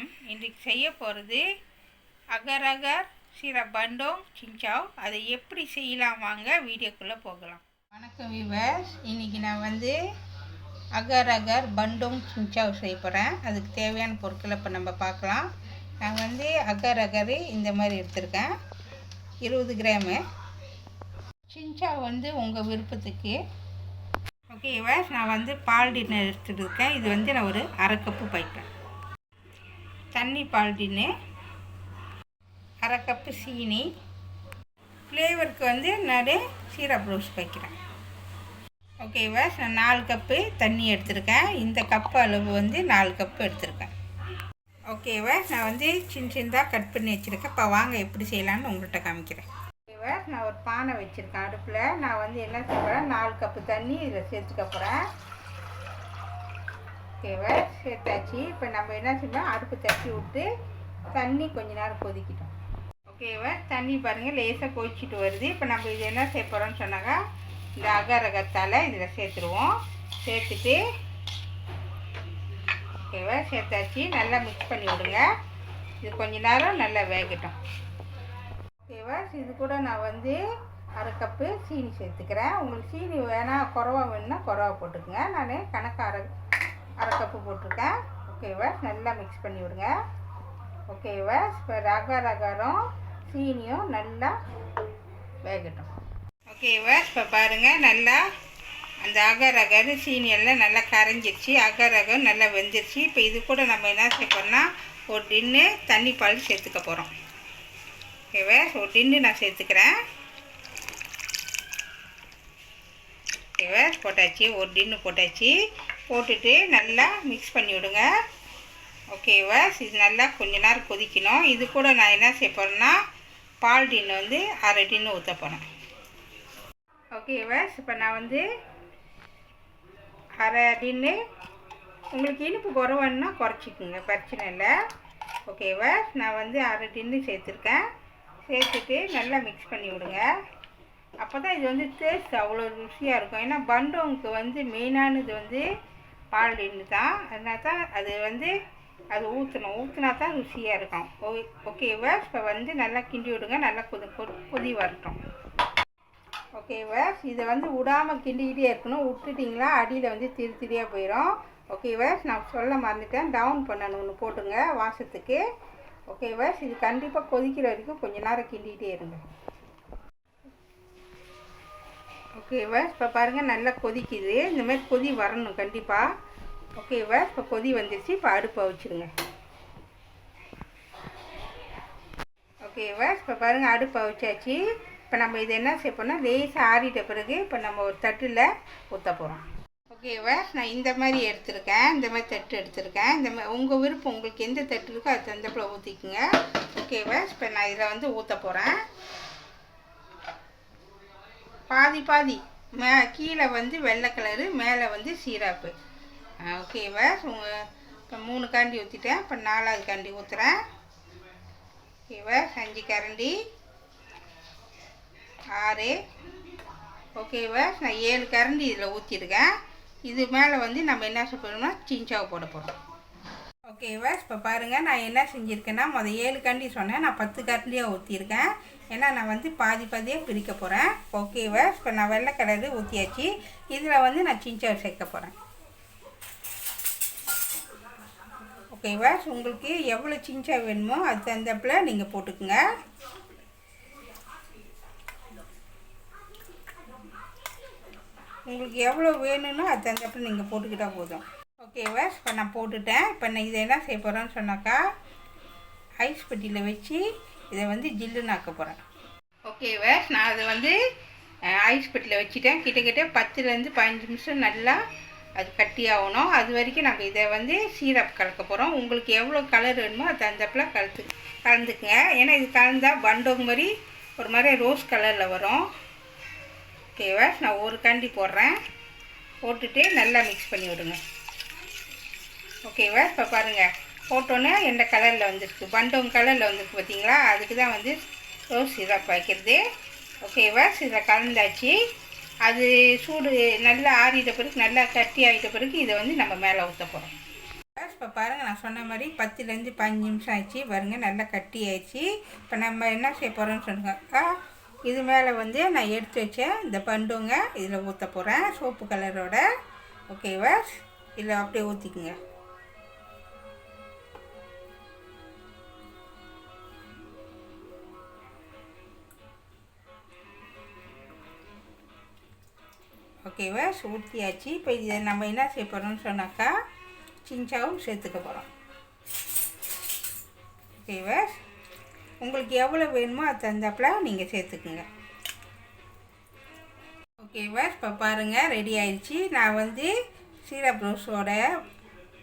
வணக்கம். இன்றைக்கு செய்ய போகிறது அகர் அகர் சிரப் பண்டோங் சின்சாவ். அதை எப்படி செய்யலாம் வாங்க வீடியோக்குள்ளே போகலாம். வணக்கம் வியூவர்ஸ், இன்றைக்கி நான் அகர் அகர் பண்டோங் சின்சாவ் செய்ய போகிறேன். அதுக்கு தேவையான பொருட்களை இப்போ நம்ம பார்க்கலாம். நான் அகர் அகர் இந்த மாதிரி எடுத்திருக்கேன், 20 கிராமு. சின்சாவ் உங்கள் விருப்பத்துக்கு. ஓகே வியூவர்ஸ், நான் பால் டின்னர் எடுத்துகிட்டு இது நான் ஒரு அரை கப்பு பைப்பேன். தண்ணி பால் டின்னு, அரை கப்பு சீனி, ஃப்ளேவருக்கு நான் சீரப் ரோஸ் வைக்கிறேன். ஓகே வியூவர்ஸ், நான் 4 கப்பு தண்ணி எடுத்திருக்கேன். இந்த கப்பு அளவு 4 கப்பு எடுத்திருக்கேன். ஓகே வியூவர்ஸ், நான் சின்னதாக கட் பண்ணி வச்சுருக்கேன். இப்போ வாங்க எப்படி செய்யலான்னு உங்கள்கிட்ட காமிக்கிறேன். ஓகே வியூவர்ஸ், நான் ஒரு பானை வச்சுருக்கேன் அடுப்பில். நான் என்ன செய்கிறேன், 4 கப்பு தண்ணி இதில் சேர்த்துக்க போகிறேன். ஓகேவா, சேர்த்தாச்சு. இப்போ நம்ம என்ன செய்யணும், அடுப்பு தட்டி விட்டு தண்ணி கொஞ்ச நேரம் கொதிக்கிட்டோம். ஓகேவா, தண்ணி பாருங்கள் லேசாக கொதிச்சிட்டு வருது. இப்போ நம்ம இது என்ன செய்ய போகிறோம்னு சொன்னாக்கா, இந்த அகர் அகத்தால் இதில் சேர்த்துருவோம். சேர்த்துட்டு ஓகேவா சேர்த்தாச்சு. நல்லா மிக்ஸ் பண்ணி விடுங்க. இது கொஞ்ச நேரம் நல்லா வேகட்டும். ஓகேவா, இது கூட நான் அரை கப்பு சீனி சேர்த்துக்கிறேன். உங்களுக்கு சீனி வேணால் குறவா வேணுன்னா குறவா போட்டுக்குங்க. நான் கணக்கு அரை கப்பு போட்டிருக்கேன். ஓகேவா, நல்லா மிக்ஸ் பண்ணி விடுங்க. ஓகேவா, இப்போ அகர் அகரும் சீனியும் நல்லா வேகட்டும். ஓகேவா, இப்போ பாருங்கள் நல்லா அந்த அகர் அகர் சீனியெல்லாம் நல்லா கரைஞ்சிருச்சு. அகர் அகர் நல்லா வெந்துருச்சு. இப்போ இது கூட நம்ம என்ன சேர்ப்போம்னா, ஒரு டின்னு தண்ணி பால் சேர்த்துக்க போகிறோம். ஓகேவா, ஒரு டின்னு நான் சேர்த்துக்கிறேன். ஓகேவா, போட்டாச்சு. ஒரு டின்னு போட்டாச்சு. போட்டுட்டு நல்லா மிக்ஸ் பண்ணி விடுங்க. ஓகேவா, இது நல்லா கொஞ்ச நேரம் கொதிக்கணும். இது கூட நான் என்ன செய்ய போகிறேன்னா, பால் டின்னு அரை டின்னு ஊற்ற போகிறேன். ஓகேவா, இப்போ நான் அரை டின்னு, உங்களுக்கு இனிப்பு குறவன்னா குறைச்சிக்குங்க, பிரச்சனை இல்லை. ஓகேவா, நான் அரை டின்னு சேர்த்துருக்கேன். சேர்த்துட்டு நல்லா மிக்ஸ் பண்ணி விடுங்க. அப்போ தான் இது டேஸ்ட் அவ்வளோ ருசியாக இருக்கும். ஏன்னா பண்டோங்க்கு மெயினானது பால் டின்னு தான். அதனால தான் அது ஊற்றினா தான் ருசியாக இருக்கும். ஓகேவா, இப்போ நல்லா கிண்டி விடுங்க. நல்லா கொதி வரட்டும். ஓகேவா, இதை விடாமல் கிண்டிக்கிட்டே இருக்கணும். விட்டுட்டிங்களா அடியில் திரியாக போயிடும். ஓகேவா, நான் சொல்ல மறந்துட்டேன், டவுன் பண்ணணும் ஒன்று போட்டுங்க வாசத்துக்கு. ஓகேவா, இது கண்டிப்பாக கொதிக்கிற வரைக்கும் கொஞ்சம் நேரம் கிண்டிகிட்டே இருங்க. ஓகேவா, இப்போ பாருங்கள் நல்லா கொதிக்குது. இந்த மாதிரி கொதி வரணும் கண்டிப்பாக. ஓகேவா, இப்போ கொதி வந்துடுச்சு. இப்போ அடுப்பை வச்சுருங்க. ஓகேவா, இப்போ பாருங்கள் அடுப்பை வச்சாச்சு. இப்போ நம்ம இது என்ன செய்யப்போனா, லேசாக ஆறிட்ட பிறகு இப்போ நம்ம ஒரு தட்டில் ஊற்ற போகிறோம். ஓகேவா, நான் இந்த மாதிரி எடுத்திருக்கேன். இந்த மாதிரி தட்டு எடுத்திருக்கேன். இந்த மாதிரி உங்கள் விருப்பம், உங்களுக்கு எந்த தட்டு இருக்கோ அது தந்தப்பில் ஊற்றிக்குங்க. ஓகேவா, இப்போ நான் இதில் ஊற்ற போகிறேன். பாதி பாதி கீழே வெள்ளை கலரு, மேலே சீராப்பு. ஓகேவா, இப்போ 3 கரண்டி ஊற்றிட்டேன். இப்போ 4வது கரண்டி ஊற்றுறேன். ஓகேவா, 5 கரண்டி, 6. ஓகேவா, நான் 7 கரண்டி இதில் ஊற்றிருக்கேன். இது மேலே நம்ம என்ன செய்யணும்னா சின்சாவை போட போகிறோம். ஓகேவா, இப்போ பாருங்கள் நான் என்ன செஞ்சுருக்கேன்னா, 7 கரண்டி சொன்னேன், நான் 10 கரண்டியாக ஊற்றிருக்கேன். ஏன்னா நான் பாதி பாதியாக பிரிக்க போகிறேன். ஓகேவா, இப்போ நான் வெள்ளை கலரு ஊற்றியாச்சு. இதில் நான் சின்சாவை சேர்க்க போகிறேன். ஓகேவா, உங்களுக்கு எவ்வளோ சின்சா வேணுமோ அது தந்தப்பில் நீங்கள் போட்டுக்குங்க. உங்களுக்கு எவ்வளோ வேணும்னோ அது தந்தப்பில் நீங்கள் போட்டுக்கிட்டால் போதும். ஓகேவா, இப்போ நான் போட்டுட்டேன். இப்போ நான் இதை என்ன செய்ய போகிறேன்னு சொன்னாக்கா, ஐஸ் பெட்டியில் வச்சு இதை ஜில்லுன்னு ஆக்க போகிறேன். ஓகேவா, நான் அதை ஐஸ் பெட்டியில் வச்சுட்டேன். கிட்டத்தட்ட 10லேருந்து 15 நிமிஷம் நல்லா அது கட்டி ஆகணும். அது வரைக்கும் நம்ம இதை சீரப் கலக்க போகிறோம். உங்களுக்கு எவ்வளோ கலர் வேணுமோ அது தந்தப்பில் கலந்துக்குங்க. ஏன்னா இது கலந்தால் பண்டோங் மாதிரி ஒரு மாதிரி ரோஸ் கலரில் வரும். ஓகேவா, நான் ஒரு கரண்டி போடுறேன். போட்டுட்டு நல்லா மிக்ஸ் பண்ணி விடுங்க. ஓகேவா, இப்போ பாருங்கள் போட்டோன்னே எந்த கலரில் வந்துருக்கு, பண்டோங் கலரில் வந்துருக்கு பார்த்தீங்களா. அதுக்கு தான் ரோஸ் சிரப் வைக்கிறது. ஓகேவா, இதில் கலந்தாச்சு. அது சூடு நல்லா ஆறிட்ட பிறகு, நல்லா கட்டி ஆகிட்ட பிறகு இதை நம்ம மேலே ஊற்ற போகிறோம். இப்போ பாருங்கள், நான் சொன்ன மாதிரி 10லேருந்து 15 நிமிஷம் ஆயிடுச்சு. பாருங்கள், நல்லா கட்டி ஆயிடுச்சு. இப்போ நம்ம என்ன செய்ய போகிறோம்னு சொன்னாக்கா, இது மேலே வந்து நான் எடுத்து வச்சேன் இந்த பண்டுங்க இதில் ஊற்ற போகிறேன், சோப்பு கலரோட. ஓகேவா? இதில் அப்படியே ஊற்றிக்குங்க. ஓகேவா? ஊற்றியாச்சு. இப்போ இதை நம்ம என்ன செய்ய போகிறோம்னு சொன்னாக்கா, சிஞ்சாவும் சேர்த்துக்க போகிறோம். ஓகேவா? உங்களுக்கு எவ்வளோ வேணுமோ அது தகுந்தாப்பில் நீங்கள் சேர்த்துக்குங்க. ஓகேவா? இப்போ பாருங்கள், ரெடி ஆயிடுச்சு. நான் வந்து சீரப் ரோஸோட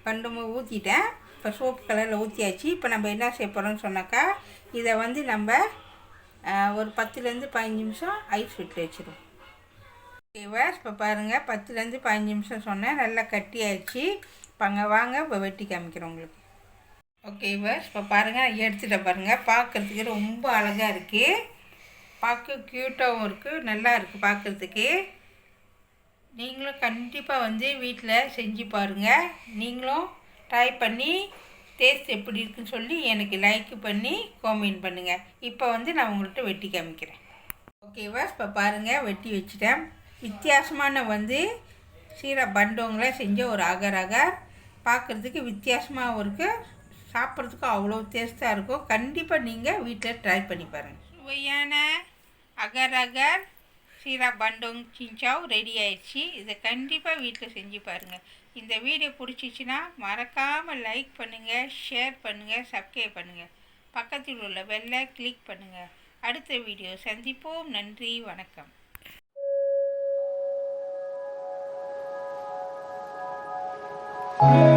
பண்டுமை ஊற்றிட்டேன். இப்போ சோப்பு கலரில் ஊற்றியாச்சு. இப்போ நம்ம என்ன செய்ய போகிறோம்னு சொன்னாக்கா, இதை வந்து நம்ம ஒரு 10லேருந்து 15 நிமிஷம் ஐஸ் விட்டு வச்சிடுவோம். ஓகேவா? இப்போ பாருங்கள், 10லேருந்து 15 நிமிஷம் சொன்னேன், நல்லா கட்டி ஆயிடுச்சு. வாங்க இப்போ வெட்டி காமிக்கிறேன் உங்களுக்கு. ஓகேவா? இப்போ பாருங்கள், எடுத்துகிட்ட பாருங்கள், பார்க்குறதுக்கு ரொம்ப அழகாக இருக்குது. பார்க்க க்யூட்டாகவும் இருக்குது, நல்லா இருக்குது பார்க்குறதுக்கு. நீங்களும் கண்டிப்பாக வந்து வீட்டில் செஞ்சு பாருங்கள். நீங்களும் ட்ரை பண்ணி டேஸ்ட் எப்படி இருக்குன்னு சொல்லி எனக்கு லைக் பண்ணி காமெண்ட் பண்ணுங்கள். இப்போ வந்து நான் உங்கள்கிட்ட வெட்டி காமிக்கிறேன். ஓகேவா? இப்போ பாருங்கள், வெட்டி வச்சுட்டேன். வித்தியாசமான வந்து சீரா பண்டோங்களை செஞ்ச ஒரு அகர் பார்க்குறதுக்கு வித்தியாசமாகவும் இருக்குது, சாப்பிட்றதுக்கும் அவ்வளோ டேஸ்ட்டாக இருக்கும். கண்டிப்பாக நீங்கள் வீட்டில் ட்ரை பண்ணி பாருங்கள். சுவையான அகர் சீரா பண்டோங் சிஞ்சாவ் ரெடி ஆயிடுச்சு. இதை கண்டிப்பாக வீட்டில் செஞ்சு பாருங்கள். இந்த வீடியோ பிடிச்சிச்சின்னா மறக்காமல் லைக் பண்ணுங்கள், ஷேர் பண்ணுங்கள், சப்ஸ்கிரைப் பண்ணுங்கள். பக்கத்தில் உள்ள பெல்லை கிளிக் பண்ணுங்கள். அடுத்த வீடியோ சந்திப்போம். நன்றி, வணக்கம். Thank you.